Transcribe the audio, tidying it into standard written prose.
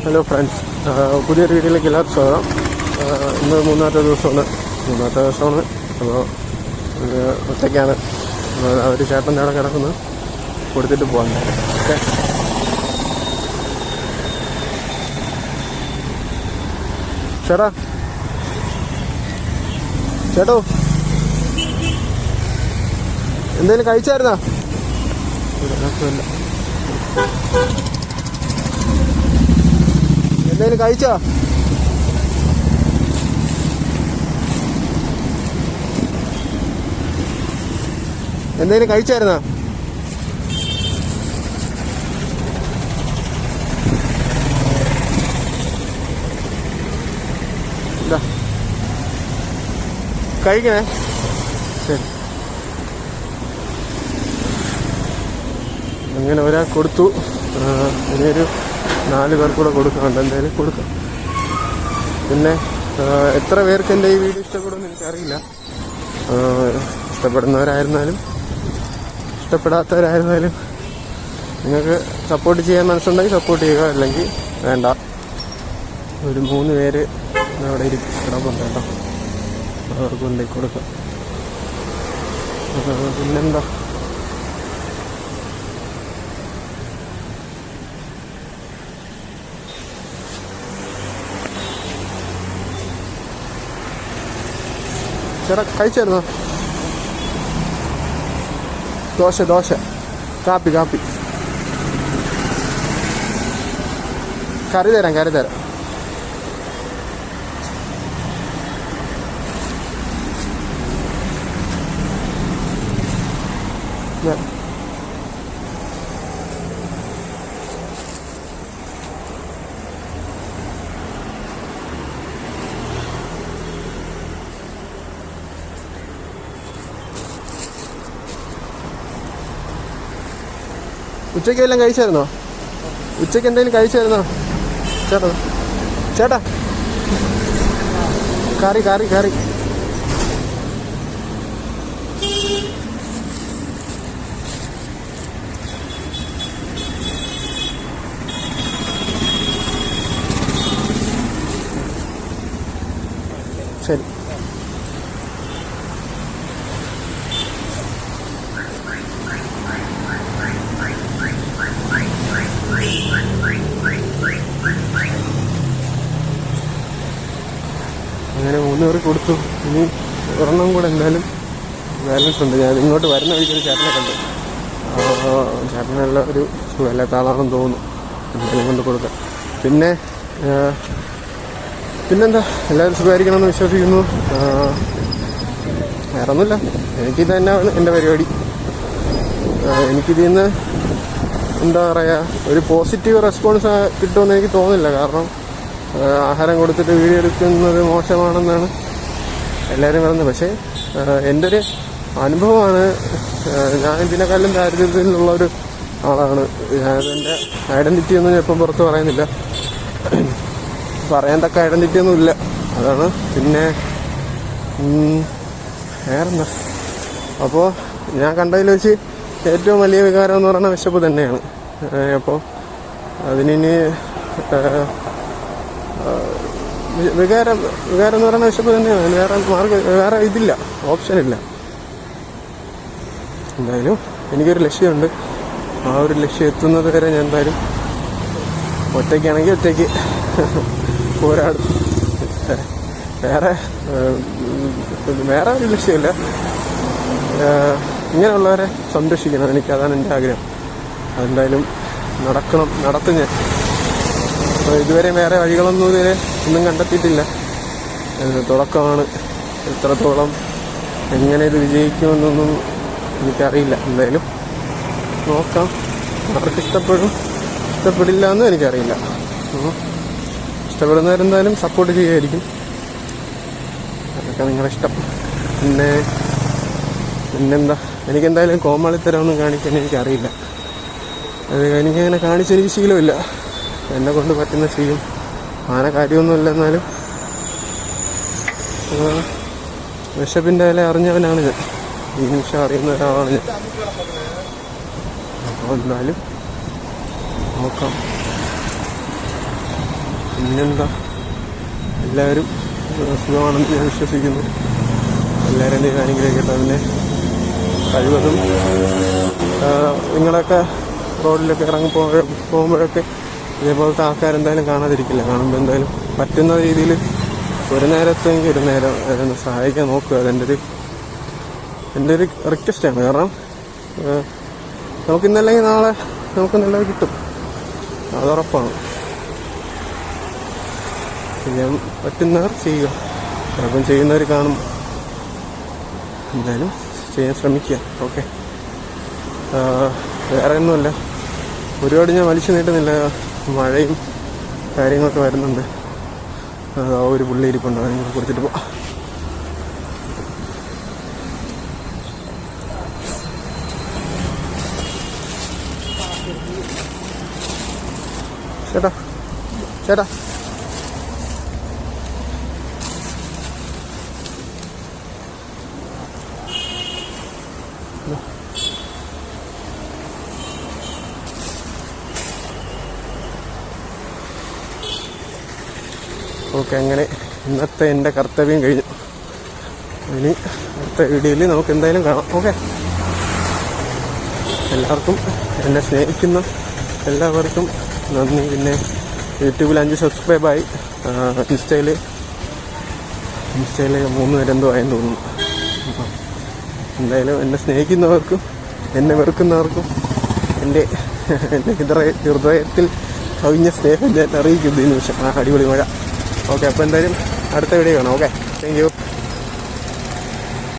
Hello friends, പുതിയൊരു വീഡിയോയിലേക്ക് എല്ലാവർക്കും സ്വാഗതം. ഇന്ന് മൂന്നാമത്തെ ദിവസമാണ്. അപ്പോൾ ഒറ്റയ്ക്കാണ്. ഒരു ചേട്ടൻ്റെ അവിടെ കിടക്കുന്നത്, കൊടുത്തിട്ട് പോകാൻ. ഓക്കെ, ചേട്ടോ എന്തെങ്കിലും കഴിച്ചായിരുന്നാ? എന്തെങ്കിലും കഴിച്ചോ? എന്തെങ്കിലും കഴിച്ചായിരുന്നാ? എന്താ കഴിക്കണേ? ശരി. അങ്ങനെ ഒരാൾ കൊടുത്തു. ഇനിയൊരു 4 പേർക്ക് കൂടെ കൊടുക്കാനുണ്ട്. എന്തായാലും കൊടുക്കാം. പിന്നെ എത്ര പേർക്ക് എൻ്റെ ഈ വീഡിയോ ഇഷ്ടപ്പെടുമെന്ന് എനിക്കറിയില്ല. ഇഷ്ടപ്പെടുന്നവരായിരുന്നാലും ഇഷ്ടപ്പെടാത്തവരായിരുന്നാലും നിങ്ങൾക്ക് സപ്പോർട്ട് ചെയ്യാൻ മനസ്സുണ്ടെങ്കിൽ സപ്പോർട്ട് ചെയ്യുക, അല്ലെങ്കിൽ വേണ്ട. ഒരു 3 പേര് അവിടെ കിടപ്പുണ്ട് കേട്ടോ, അവർക്ക് കൊണ്ടേക്ക് കൊടുക്കാം. പിന്നെന്താ, ചേട്ടാ കഴിച്ചായിരുന്നോ? ദോശ, കാപ്പി കറി തരാം. ഉച്ചയ്ക്ക് എല്ലാം കഴിച്ചായിരുന്നോ? ഉച്ചയ്ക്ക് എന്തെങ്കിലും കഴിച്ചായിരുന്നോ ചേട്ടാ? കറി ശരി. അങ്ങനെ 3 പേർക്ക് കൊടുത്തു. ഇനി ഒരെണ്ണം കൂടെ എന്തായാലും ബാലൻസ് ഉണ്ട്. ഞാൻ ഇങ്ങോട്ട് വരുന്ന വഴിക്കൊരു ചേട്ടനെ കണ്ടു. ചേട്ടനെല്ലാം ഒരു സുഖമില്ലാത്ത ആളാണെന്ന് തോന്നുന്നു. എന്തായാലും കൊണ്ട് കൊടുക്കാം. പിന്നെന്താ, എല്ലാവരും സുഖമായിരിക്കണമെന്ന് വിശ്വസിക്കുന്നു. വേറെ ഒന്നുമില്ല, എനിക്കിത് തന്നെയാണ് എൻ്റെ പരിപാടി. എനിക്കിതിൽ നിന്ന് എന്താ പറയുക, ഒരു പോസിറ്റീവ് റെസ്പോൺസ് കിട്ടുമെന്ന് എനിക്ക് തോന്നുന്നില്ല. കാരണം ആഹാരം കൊടുത്തിട്ട് വീഡിയോ എടുക്കുന്നത് മോശമാണെന്നാണ് എല്ലാവരും പറയുന്നത്. പക്ഷേ എൻ്റെ ഒരു അനുഭവമാണ്. ഞാൻ ഇതിനെക്കാളും ദാരിദ്ര്യത്തിലുള്ളൊരു ആളാണ്. ഞാനെൻ്റെ ഐഡൻറ്റിറ്റി ഒന്നും ഞാൻ ഇപ്പം പുറത്ത് പറയുന്നില്ല. പറയാൻ തക്ക ഐഡൻറ്റിറ്റി ഒന്നും ഇല്ല, അതാണ്. പിന്നെ വേറെന്താ, അപ്പോൾ ഞാൻ കണ്ടതിൽ വെച്ച് ഏറ്റവും വലിയ വികാരം എന്ന് പറയുന്നത് വിശപ്പ് തന്നെയാണ്. അപ്പോൾ അതിനി വികാരം എന്ന് പറയുന്ന വിശപ്പ് തന്നെയാണ്. വേറെ ഇതില്ല, ഓപ്ഷനില്ല. എന്തായാലും എനിക്കൊരു ലക്ഷ്യമുണ്ട്. ആ ഒരു ലക്ഷ്യം എത്തുന്നത് വരെ ഞാൻ എന്തായാലും ഒറ്റയ്ക്കാണെങ്കിൽ ഒറ്റയ്ക്ക് പോരാടും. വേറെ ഒരു ലക്ഷ്യമില്ല. ഇങ്ങനെയുള്ളവരെ സംരക്ഷിക്കണം, അതാണ് എൻ്റെ ആഗ്രഹം. അതെന്തായാലും നടത്തും ഞാൻ. ഇതുവരെ വേറെ വഴികളൊന്നും ഒന്നും കണ്ടെത്തിയിട്ടില്ല. തുടക്കമാണ്. എത്രത്തോളം എങ്ങനെ ഇത് വിജയിക്കുമെന്നൊന്നും എനിക്കറിയില്ല. എന്തായാലും നോക്കാം. അവർക്ക് ഇഷ്ടപ്പെടില്ല എന്നും എനിക്കറിയില്ല. ഇഷ്ടപ്പെടുന്നവരെന്തായാലും സപ്പോർട്ട് ചെയ്യുമായിരിക്കും. അതൊക്കെ നിങ്ങളുടെ ഇഷ്ടം. പിന്നെന്താ, എനിക്കെന്തായാലും കോമാളിത്തരമൊന്നും കാണിക്കാൻ എനിക്കറിയില്ല. എനിക്കങ്ങനെ കാണിച്ചെനിക്ക് ശീലമില്ല. എന്നെ കൊണ്ട് പറ്റുന്ന ചെയ്യും. അങ്ങനെ കാര്യമൊന്നുമില്ല. എന്നാലും വിശപ്പിൻ്റെ വില അറിഞ്ഞവനാണ് ഞാൻ. ഈ നിമിഷം അറിയുന്ന ഒരാളാണ് ഞാൻ. അപ്പോൾ എന്തായാലും നോക്കാം. പിന്നെന്താ, എല്ലാവരും സുഖമാണെന്ന് ഞാൻ വിശ്വസിക്കുന്നു. എല്ലാവരുടെയും അനുഗ്രഹിക്കട്ടെ. പിന്നെ കഴിവതും നിങ്ങളൊക്കെ റോഡിലൊക്കെ പോകുമ്പോഴൊക്കെ ഇതേപോലത്തെ ആൾക്കാരെന്തായാലും കാണാതിരിക്കില്ല. കാണുമ്പോൾ എന്തായാലും പറ്റുന്ന രീതിയിൽ ഒരു നേരത്തെങ്കിൽ ഒരു നേരം അതൊന്ന് സഹായിക്കാൻ നോക്കുക. എൻ്റെ ഒരു റിക്വസ്റ്റാണ്. കാരണം നമുക്കിന്നല്ലെങ്കിൽ നാളെ നമുക്ക് നല്ലത് കിട്ടും, അതുറപ്പാണ്. ചെയ്യാൻ പറ്റുന്നവർ ചെയ്യുക. ചിലപ്പം ചെയ്യുന്നവർ കാണും, എന്തായാലും ചെയ്യാൻ ശ്രമിക്കുക. ഓക്കെ, വേറെ ഒന്നുമല്ല, ഒരുപാട് ഞാൻ വലിച്ചു നീട്ടുന്നില്ല. മഴയും കാര്യങ്ങളൊക്കെ വരുന്നുണ്ട്. ഒരു പുള്ളി ഇരിപ്പുണ്ട്, അതിനെ കൊടുത്തിട്ട് പോവാം. ചേട്ടാ ചേട്ടാ ഓക്കെ, അങ്ങനെ ഇന്നത്തെ എൻ്റെ കർത്തവ്യം കഴിഞ്ഞു. ഇനി അടുത്ത വീഡിയോയിൽ നമുക്ക് എന്തായാലും കാണാം. ഓക്കെ, എല്ലാവർക്കും, എന്നെ സ്നേഹിക്കുന്ന എല്ലാവർക്കും നന്ദി. പിന്നെ യൂട്യൂബിൽ 5 സബ്സ്ക്രൈബായി, ഇൻസ്റ്റയിൽ 3 പേരെന്തോ ആയെന്ന് തോന്നുന്നു. അപ്പം എന്തായാലും എന്നെ സ്നേഹിക്കുന്നവർക്കും എന്നെ വെറുക്കുന്നവർക്കും എൻ്റെ ഹൃദയത്തിൽ കവിഞ്ഞ സ്നേഹം ഞാൻ അറിയിക്കുന്നു ഈ നിമിഷം. അടിപൊളി മഴ. ഓക്കെ, അപ്പോൾ എന്തായാലും അടുത്ത വീഡിയോ കാണാം. Okay, thank you.